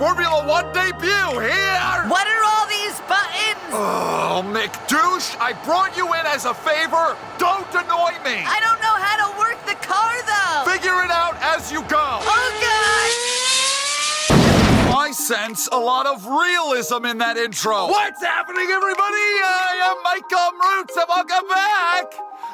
Formula One debut here! What are all these buttons? Oh, McDouche, I brought you in as a favor. Don't annoy me. I don't know how to work the car, though. Figure it out as you go. Oh, God! I sense a lot of realism in that intro. What's happening, everybody? I am Michael Mrucz, and welcome back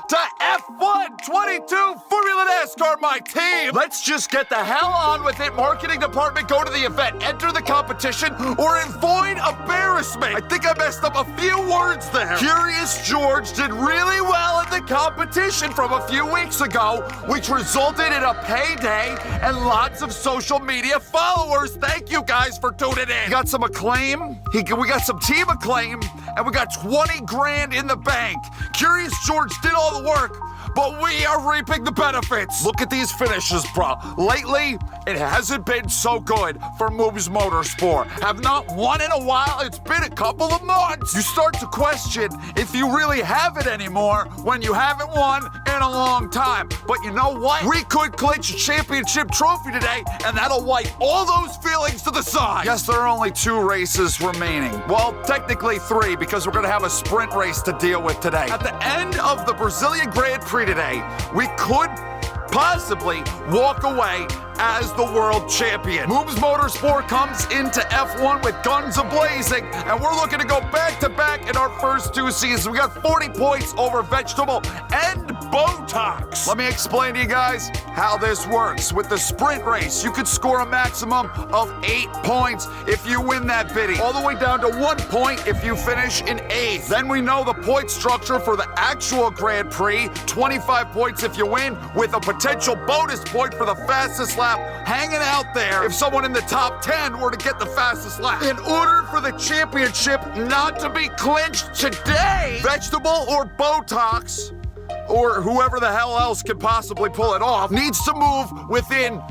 to F1 22 Formula Nascar, my team. Let's just get the hell on with it. Marketing department, go to the event, enter the competition, or avoid embarrassment. I think I messed up a few words there. Curious George did really well in the competition from a few weeks ago, which resulted in a payday and lots of social media followers. Thank you guys for tuning in. We got some acclaim, we got some team acclaim, and we got 20 grand in the bank. Curious George did all the work, but we are reaping the benefits. Look at these finishes, bro. Lately, it hasn't been so good for Mroots Motorsport. Have not won in a while. It's been a couple of months. You start to question if you really have it anymore when you haven't won in a long time. But you know what? We could clinch a championship trophy today, and that'll wipe all those feelings to the side. Yes, there are only 2 races remaining. Well, technically 3, because we're gonna have a sprint race to deal with today. At the end of the Brazilian Grand Prix today, we could possibly walk away as the world champion. Mroots Motorsport comes into F1 with guns a-blazing, and we're looking to go back-to-back in our first 2 seasons. We got 40 points over Vegetable and Botox. Let me explain to you guys how this works. With the sprint race, you could score a maximum of 8 points if you win that biddy, all the way down to 1 point if you finish in 8th. Then we know the point structure for the actual Grand Prix, 25 points if you win, with a potential bonus point for the fastest lap hanging out there if someone in the top 10 were to get the fastest lap. In order for the championship not to be clinched today, Vegetable or Botox, or whoever the hell else can possibly pull it off, needs to move within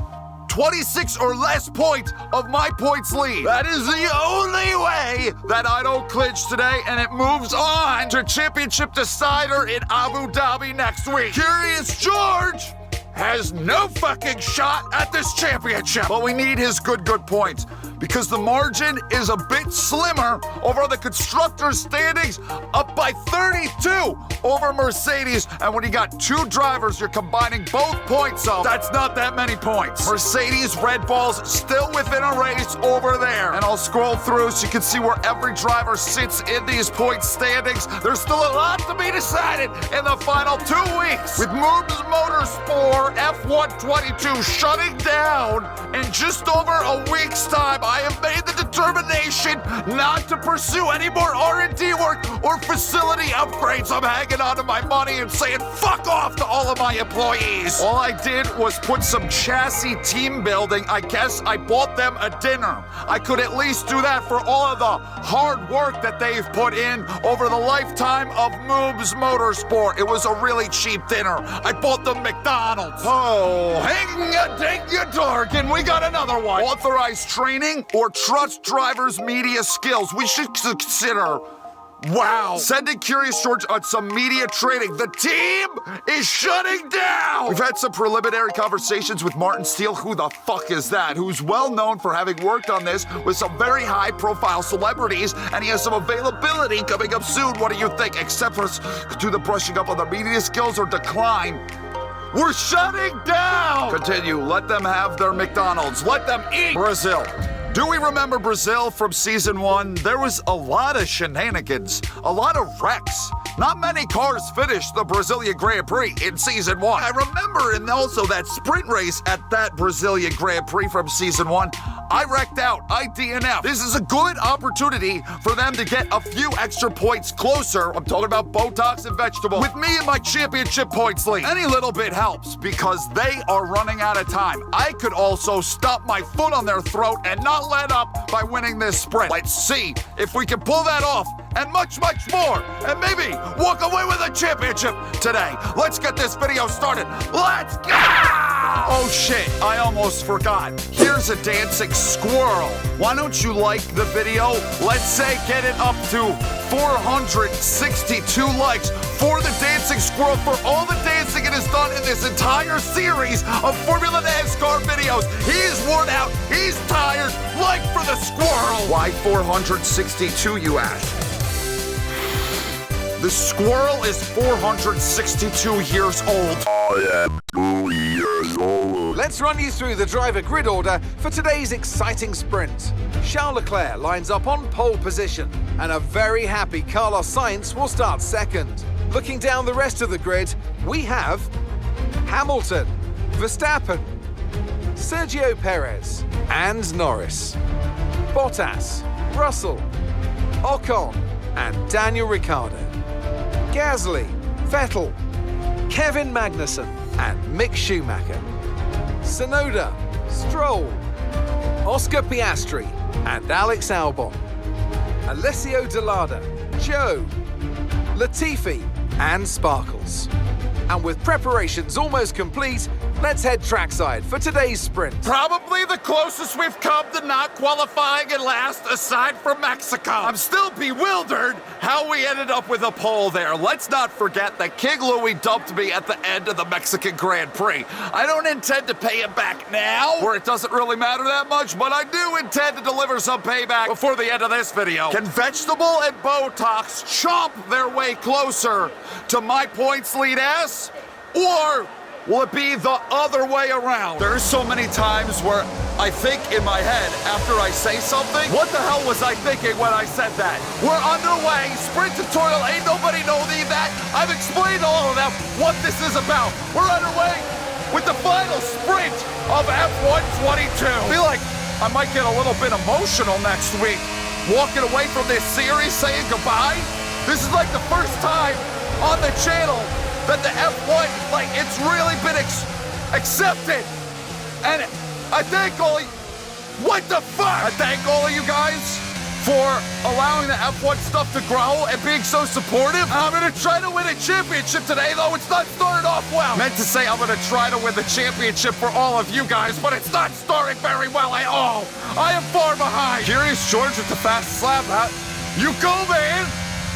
26 or less points of my points lead. That is the only way that I don't clinch today, and it moves on to championship decider in Abu Dhabi next week. Curious George has no fucking shot at this championship. But we need his good points, because the margin is a bit slimmer over the constructors' standings, up by 32 over Mercedes. And when you got 2 drivers, you're combining both points, so that's not that many points. Mercedes, Red Bull's still within a race over there. And I'll scroll through so you can see where every driver sits in these point standings. There's still a lot to be decided in the final 2 weeks. With Mroots Motorsport F1 22 shutting down in just over a week's time, I have made the determination not to pursue any more R&D work or facility upgrades. I'm hanging on to my money and saying fuck off to all of my employees. All I did was put some chassis team building. I guess I bought them a dinner. I could at least do that for all of the hard work that they've put in over the lifetime of Mroots Motorsport. It was a really cheap dinner. I bought them McDonald's. Oh, hang-a-ding-a-dark, and we got another one. Authorized training or trust drivers' media skills. We should consider. Wow. Sending Curious George on some media training. The team is shutting down. We've had some preliminary conversations with Martin Steele. Who the fuck is that? Who's well known for having worked on this with some very high-profile celebrities, and he has some availability coming up soon. What do you think? Except for us do the brushing up on their media skills or decline. We're shutting down! Continue. Let them have their McDonald's. Let them eat! Brazil. Do we remember Brazil from season 1? There was a lot of shenanigans, a lot of wrecks. Not many cars finished the Brazilian Grand Prix in season 1. I remember, and also that sprint race at that Brazilian Grand Prix from season 1, I wrecked out. I DNF. This is a good opportunity for them to get a few extra points closer. I'm talking about Botox and Vegetable. With me and my championship points lead. Any little bit helps because they are running out of time. I could also stop my foot on their throat and not let up by winning this sprint. Let's see if we can pull that off and much more. And maybe walk away with a championship today. Let's get this video started. Let's go! Oh shit, I almost forgot. Here's a dancing squirrel. Why don't you like the video? Let's say get it up to 462 likes for the dancing squirrel, for all the dancing it has done in this entire series of Formula Nascar videos. He is worn out, he's tired, like for the squirrel. Why 462, you ask? The squirrel is 462 years old. I am 2 years old. Let's run you through the driver grid order for today's exciting sprint. Charles Leclerc lines up on pole position, and a very happy Carlos Sainz will start second. Looking down the rest of the grid, we have Hamilton, Verstappen, Sergio Perez, and Norris, Bottas, Russell, Ocon, and Daniel Ricciardo, Gasly, Vettel, Kevin Magnussen, and Mick Schumacher, Tsunoda, Stroll, Oscar Piastri, and Alex Albon, Alessio Delada, Joe, Latifi, and Sparkles. And with preparations almost complete, let's head trackside for today's sprint. Probably the closest we've come to not qualifying in last, aside from Mexico. I'm still bewildered how we ended up with a pole there. Let's not forget that King Louis dumped me at the end of the Mexican Grand Prix. I don't intend to pay him back now, or it doesn't really matter that much, but I do intend to deliver some payback before the end of this video. Can Vegetable and Botox chomp their way closer to my points lead ass, or will it be the other way around? There's so many times where I think in my head after I say something, what the hell was I thinking when I said that? We're underway, sprint tutorial, ain't nobody know that. I've explained to all of them what this is about. We're underway with the final sprint of F1 22. I feel like I might get a little bit emotional next week, walking away from this series saying goodbye. This is like the first time on the channel that the F1, like, it's really been accepted. And I thank all what the fuck? I thank all of you guys for allowing the F1 stuff to grow and being so supportive. I'm gonna try to win a championship today, though it's not starting off well. Meant to say I'm gonna try to win the championship for all of you guys, but it's not starting very well at all. I am far behind. Curious George with the fastest lap. You go, man.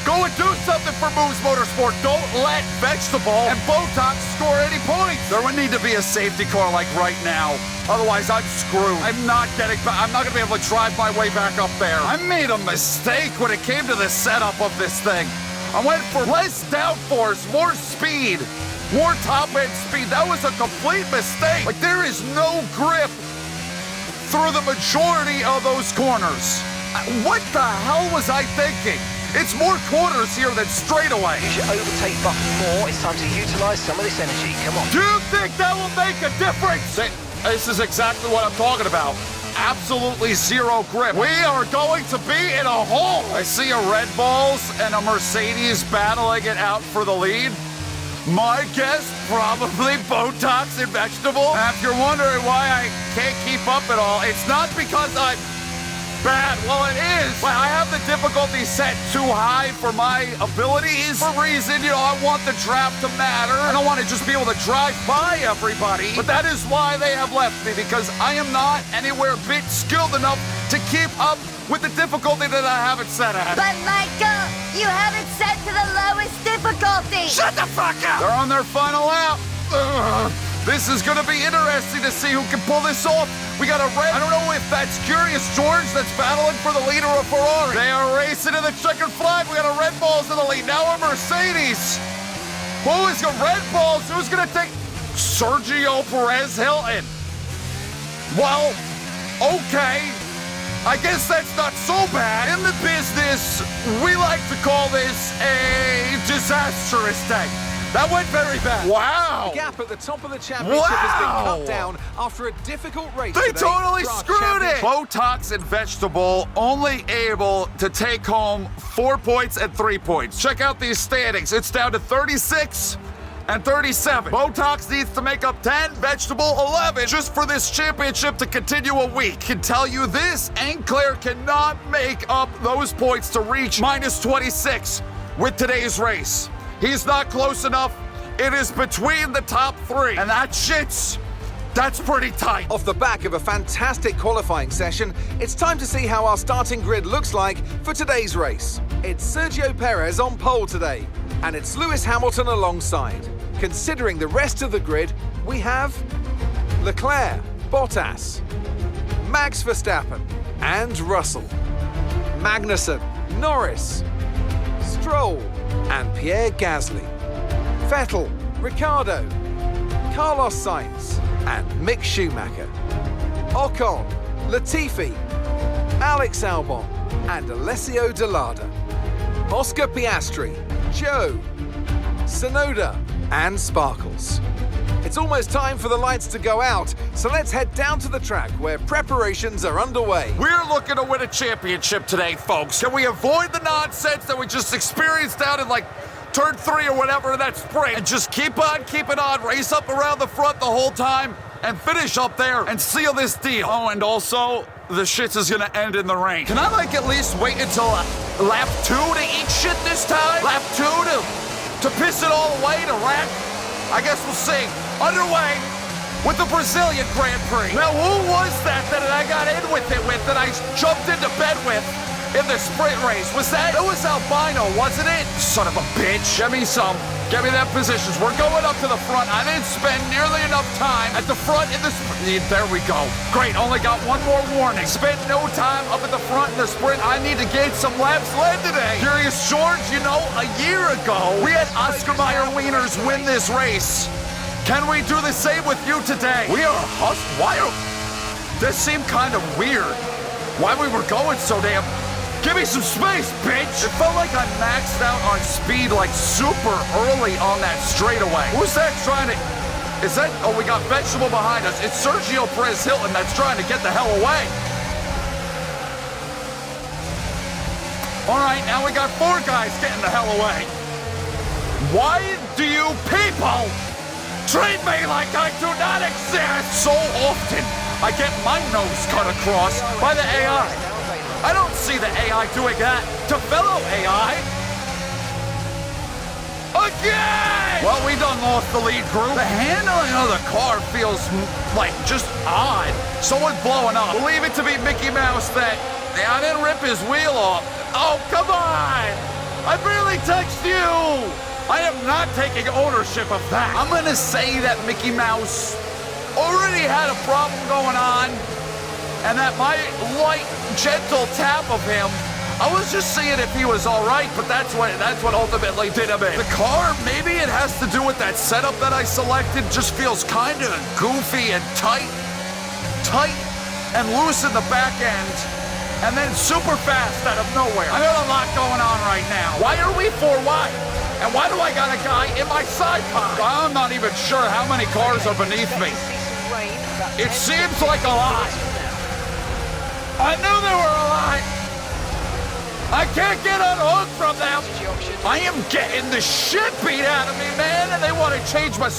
Go and do something for Mroots Motorsport. Don't let Vegetable and Botox score any points. There would need to be a safety car like right now. Otherwise, I'm screwed. I'm not going to be able to drive my way back up there. I made a mistake when it came to the setup of this thing. I went for less downforce, more speed, more top-end speed. That was a complete mistake. Like, there is no grip through the majority of those corners. What the hell was I thinking? It's more corners here than straightaway. Use your overtake button more. It's time to utilize some of this energy. Come on. Do you think that will make a difference? This is exactly what I'm talking about. Absolutely zero grip. We are going to be in a hole. I see a Red Bulls and a Mercedes battling it out for the lead. My guess, probably Botox and Vegetable. And if you're wondering why I can't keep up at all, it's not because I'm bad. Well, it is. But I have the difficulty set too high for my abilities. For a reason, I want the draft to matter. I don't want to just be able to drive by everybody. But that is why they have left me, because I am not anywhere bit skilled enough to keep up with the difficulty that I have it set at. But Michael, you have it set to the lowest difficulty. Shut the fuck up! They're on their final lap. Ugh. This is going to be interesting to see who can pull this off. We got a red. I don't know if that's Curious George that's battling for the leader of Ferrari. They are racing in the checkered flag. We got a Red Bulls in the lead. Now a Mercedes. Who is the Red Bulls? Who's going to take Sergio Perez Hilton? Well, okay. I guess that's not so bad. In the business, we like to call this a disastrous day. That went very bad. Wow. The gap at the top of the championship has been cut down after a difficult race They today. totally screwed it. Botox and Vegetable only able to take home 4 points and 3 points. Check out these standings. It's down to 36 and 37. Botox needs to make up 10, Vegetable 11, just for this championship to continue a week. Can tell you this, Enclair cannot make up those points to reach minus 26 with today's race. He's not close enough. It is between the top three, and that shit's That's pretty tight. Off the back of a fantastic qualifying session, it's time to see how our starting grid looks like for today's race. It's Sergio Perez on pole today, and it's Lewis Hamilton alongside. Considering the rest of the grid, we have Leclerc, Bottas, Max Verstappen, and Russell, Magnussen, Norris, Stroll, and Pierre Gasly, Vettel, Ricciardo, Carlos Sainz, and Mick Schumacher, Ocon, Latifi, Alex Albon, and Alessio De Lada, Oscar Piastri, Joe, Tsunoda, and Sparkles. It's almost time for the lights to go out, so let's head down to the track where preparations are underway. We're looking to win a championship today, folks. Can we avoid the nonsense that we just experienced down in like turn 3 or whatever in that sprint, and just keep on keeping on, race up around the front the whole time, and finish up there and seal this deal? Oh, and also, the shit is gonna end in the rain. Can I like at least wait until lap 2 to eat shit this time? Lap 2 to piss it all away to wreck? I guess we'll see. Underway with the Brazilian Grand Prix. Now, who was that I got in with that I jumped into bed with in the sprint race? It was Albino, wasn't it? Son of a bitch. Give me that positions. We're going up to the front. I didn't spend nearly enough time at the front in the sprint. There we go. Great, only got one more warning. Spent no time up at the front in the sprint. I need to gain some laps led today. Curious George, you know, a year ago, we had Oscar Mayer Wieners win this race. Can we do the same with you today? We are this seemed kind of weird. Why we were going so damn... Give me some space, bitch! It felt like I maxed out on speed like super early on that straightaway. Who's that trying to... Is that... Oh, we got Vegetable behind us. It's Sergio Perez Hilton that's trying to get the hell away. All right, now we got 4 guys getting the hell away. Why do you people treat me like I do not exist? So often, I get my nose cut across by the AI. I don't see the AI doing that to fellow AI. Again! Well, we done lost the lead group. The handling of the car feels like just odd. Someone's blowing up. Believe it to be Mickey Mouse that I didn't rip his wheel off. Oh, come on! I barely touched you! I am not taking ownership of that. I'm gonna say that Mickey Mouse already had a problem going on, and that my light, gentle tap of him, I was just seeing if he was all right, but that's what ultimately did him in. The car, maybe it has to do with that setup that I selected, just feels kind of goofy and tight and loose in the back end, and then super fast out of nowhere. I got a lot going on right now. Why are we 4 wide? And why do I got a guy in my side pod? I'm not even sure how many cars are beneath me. It seems like a lot. I knew there were a lot. I can't get unhooked from them. I am getting the shit beat out of me, man, and they want to change my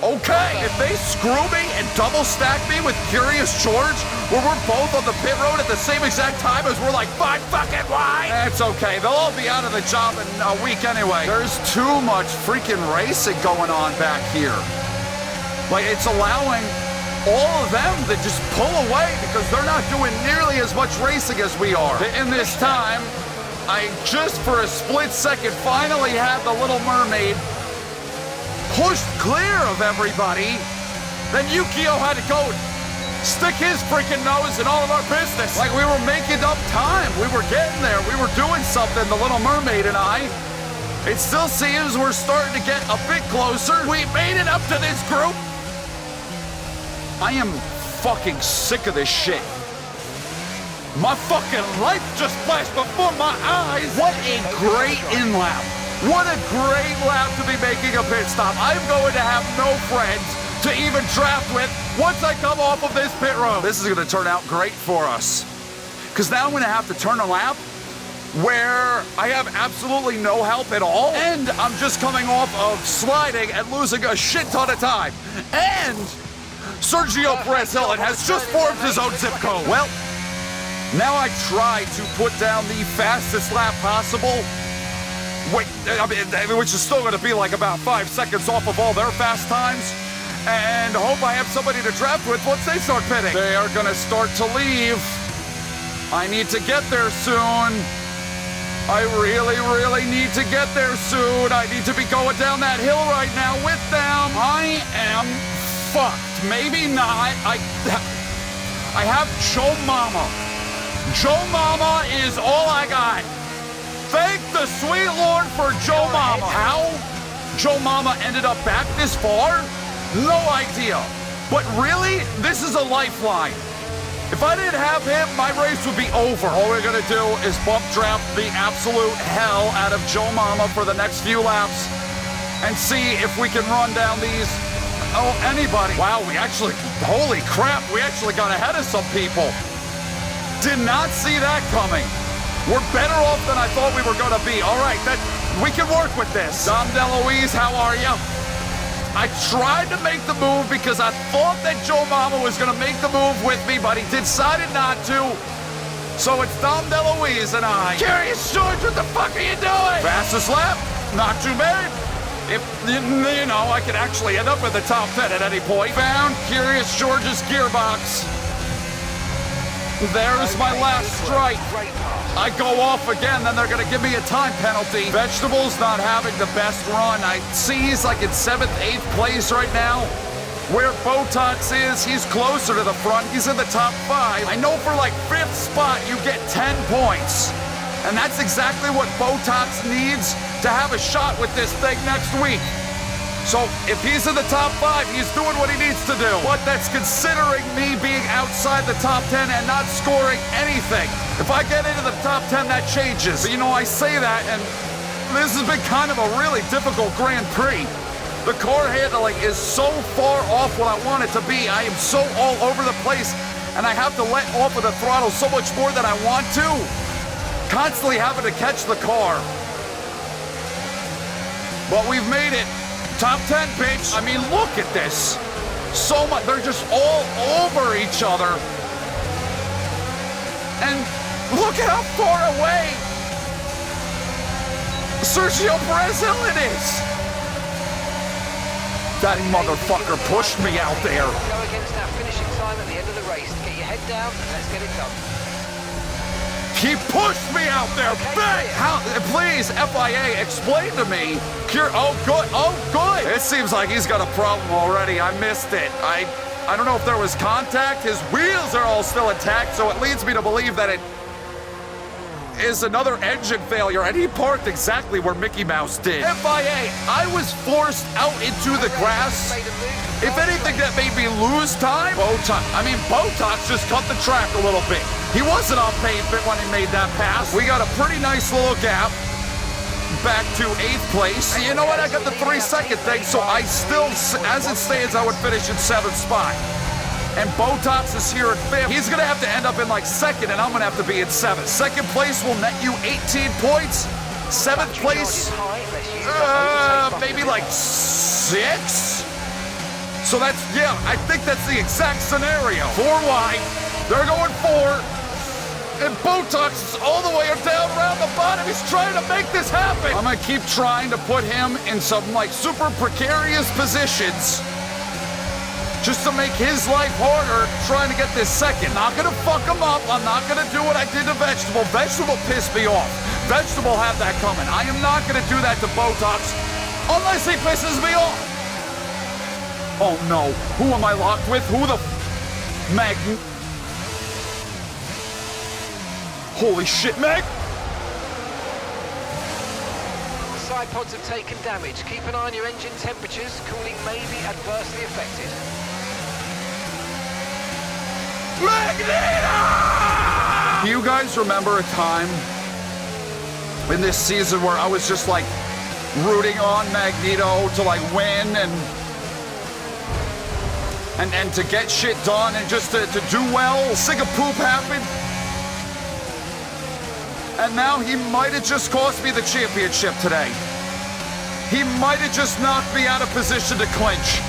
Okay, if they screw me and double stack me with Curious George, where we're both on the pit road at the same exact time as we're like 5 fucking wide, that's okay. They'll all be out of the job in a week anyway. There's too much freaking racing going on back here. Like, it's allowing all of them to just pull away because they're not doing nearly as much racing as we are. In this time, I just for a split second finally had the Little Mermaid pushed clear of everybody. Then Yukio had to go stick his freaking nose in all of our business. Like we were making up time. We were getting there. We were doing something, the Little Mermaid and I. It still seems we're starting to get a bit closer. We made it up to this group. I am fucking sick of this shit. My fucking life just flashed before my eyes. What a great in-lap. What a great lap to be making a pit stop. I'm going to have no friends to even draft with once I come off of this pit road. This is going to turn out great for us. Because now I'm going to have to turn a lap where I have absolutely no help at all. And I'm just coming off of sliding and losing a shit ton of time. And Sergio Perez Hilton has just formed his own zip code. Well, now I try to put down the fastest lap possible. Wait, which is still going to be like about 5 seconds off of all their fast times. and hope I have somebody to draft with once they start pitting. They are gonna start to leave. I need to get there soon. I really, really need to get there soon. I need to be going down that hill right now with them. I am fucked. Maybe not. I have Joe Mama. Joe Mama is all I got. Thank the sweet Lord for Joe Mama. How Joe Mama ended up back this far? No idea. But really, this is a lifeline. If I didn't have him, my race would be over. All we're gonna do is bump draft the absolute hell out of Joe Mama for the next few laps and see if we can run down these, anybody. Wow, holy crap, we actually got ahead of some people. Did not see that coming. We're better off than I thought we were gonna be. All right, we can work with this. Dom DeLuise, how are you? I tried to make the move because I thought that Joe Mama was going to make the move with me, but he decided not to. So it's Dom DeLuise and I. Curious George, what the fuck are you doing? Fastest lap? Not too bad. If, I could actually end up in the top 10 at any point. Found Curious George's gearbox. There's my last strike. I go off again, then they're gonna give me a time penalty. Vegetables not having the best run. I see he's like in 7th, 8th place right now. Where Botox is, he's closer to the front. He's in the top 5. I know for like 5th spot, you get 10 points. And that's exactly what Botox needs to have a shot with this thing next week. So if he's in the top 5, he's doing what he needs to do. But that's considering me being outside the top 10 and not scoring anything. If I get into the top 10, that changes. But I say that, and this has been kind of a really difficult Grand Prix. The car handling is so far off what I want it to be. I am so all over the place, and I have to let off of the throttle so much more than I want to. Constantly having to catch the car. But we've made it. Top 10, bitch. I mean, look at this. So much. They're just all over each other. And look at how far away Sergio Perez Hill it is. That motherfucker pushed me out there. Go against that finishing time at the end of the race. Get your head down and let's get it done. He pushed me out there. Okay, how? Please, FIA, explain to me. Oh, good. Oh, good. It seems like he's got a problem already. I missed it. I don't know if there was contact. His wheels are all still intact, so it leads me to believe that it is another engine failure, and he parked exactly where Mickey Mouse did. FIA, I was forced out into the grass. If anything, that made me lose time. Botox just cut the track a little bit. He wasn't on pavement when he made that pass. We got a pretty nice little gap back to 8th place. You know what? I got the 3-second thing, so I still, as it stands, I would finish in 7th spot. And Botox is here at 5th. He's gonna have to end up in like 2nd, and I'm gonna have to be in 7th. 2nd place will net you 18 points. 7th place, maybe like 6. So that's, I think that's the exact scenario. 4 wide, they're going 4. And Botox is all the way down around the bottom. He's trying to make this happen. I'm gonna keep trying to put him in some like super precarious positions just to make his life harder trying to get this 2nd. Not gonna fuck him up. I'm not gonna do what I did to Vegetable. Vegetable pissed me off. Vegetable had that coming. I am not gonna do that to Botox unless he pisses me off. Oh no, who am I locked with? Who the Holy shit, Meg! The side pods have taken damage. Keep an eye on your engine temperatures. Cooling may be adversely affected. Magneto! Do you guys remember a time in this season where I was just like rooting on Magneto to like win and to get shit done and just to do well? Sick of poop happened. And now he might have just cost me the championship today. He might have just knocked me out of position to clinch.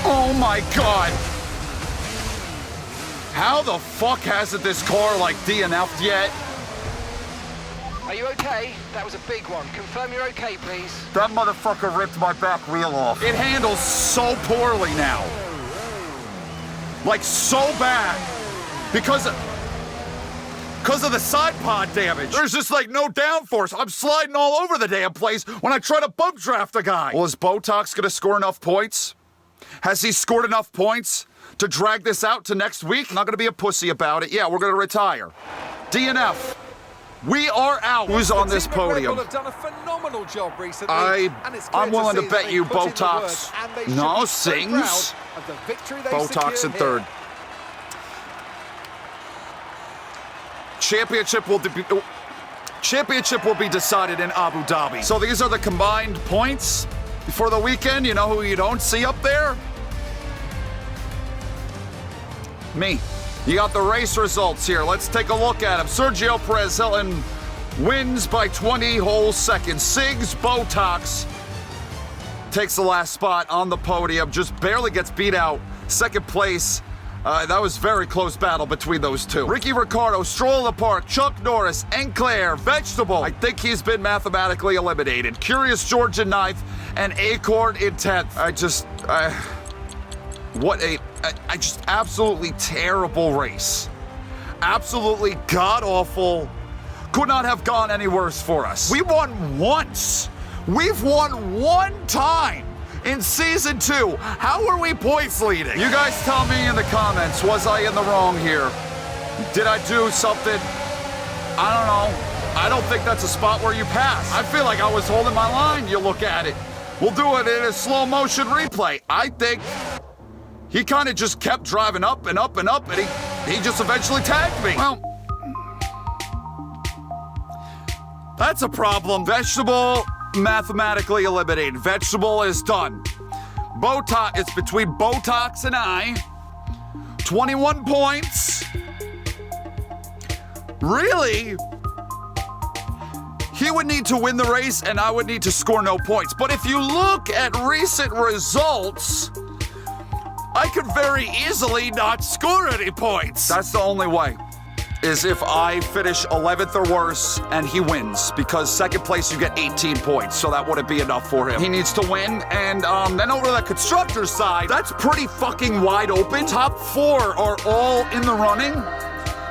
Oh my God. How the fuck hasn't this car like DNF'd yet? Are you okay? That was a big one. Confirm you're okay, please. That motherfucker ripped my back wheel off. It handles so poorly now. Like, so bad. Because of the side pod damage. There's just like no downforce. I'm sliding all over the damn place when I try to bump draft a guy. Well, is Botox gonna score enough points? Has he scored enough points to drag this out to next week? I'm not gonna be a pussy about it. Yeah, we're gonna retire. DNF. We are out. Who's on this podium? Have done a phenomenal job recently, I'm willing to bet you Botox. No, Sings. Botox in third. Championship will be decided in Abu Dhabi. So these are the combined points for the weekend. You know who you don't see up there? Me. You got the race results here. Let's take a look at them. Sergio Perez Hilton wins by 20 whole seconds. Sigs Botox takes the last spot on the podium, just barely gets beat out. Second place. That was very close battle between those two. Ricky Ricardo, Stroll in the Park, Chuck Norris, Enclair, Vegetable. I think he's been mathematically eliminated. Curious George in 9th and Acorn in 10th. Just absolutely terrible race. Absolutely god-awful. Could not have gone any worse for us. We won once. We've won one time in season 2. How are we points leading? You guys tell me in the comments, was I in the wrong here? Did I do something? I don't know. I don't think that's a spot where you pass. I feel like I was holding my line. You look at it. We'll do it in a slow motion replay. I think he kind of just kept driving up and up and up, and he just eventually tagged me. Well, that's a problem. Vegetable mathematically eliminated. Vegetable is done. Botox, it's between Botox and I. 21 points. Really? He would need to win the race and I would need to score no points. But if you look at recent results, I could very easily not score any points. That's the only way, is if I finish 11th or worse and he wins, because second place you get 18 points, so that wouldn't be enough for him. He needs to win, and then over to the constructor's side, that's pretty fucking wide open. Top 4 are all in the running,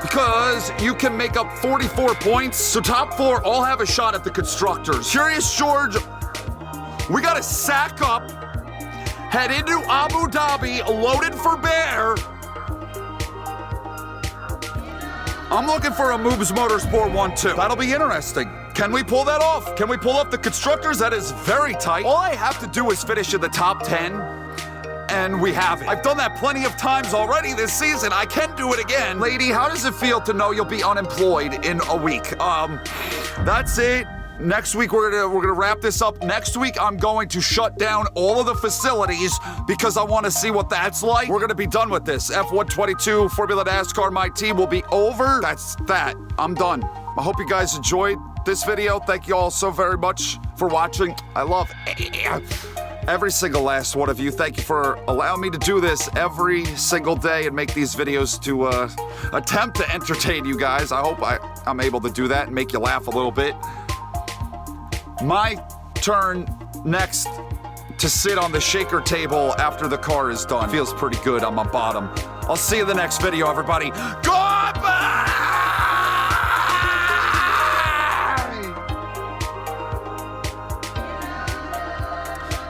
because you can make up 44 points, so top 4 all have a shot at the constructors. Curious George, we gotta sack up, head into Abu Dhabi, loaded for bear. I'm looking for a Mrucz Motorsport 1-2. That'll be interesting. Can we pull that off? Can we pull up the constructors? That is very tight. All I have to do is finish in the top 10, and we have it. I've done that plenty of times already this season. I can do it again. Lady, how does it feel to know you'll be unemployed in a week? That's it. Next week, we're gonna wrap this up. Next week, I'm going to shut down all of the facilities because I want to see what that's like. We're gonna be done with this. F122 Formula Nascar, my team will be over. That's that. I'm done. I hope you guys enjoyed this video. Thank you all so very much for watching. I love every single last one of you. Thank you for allowing me to do this every single day and make these videos to attempt to entertain you guys. I hope I'm able to do that and make you laugh a little bit. My turn next to sit on the shaker table after the car is done. Feels pretty good on my bottom. I'll see you in the next video, everybody. Goodbye!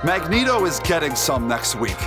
Magneto is getting some next week.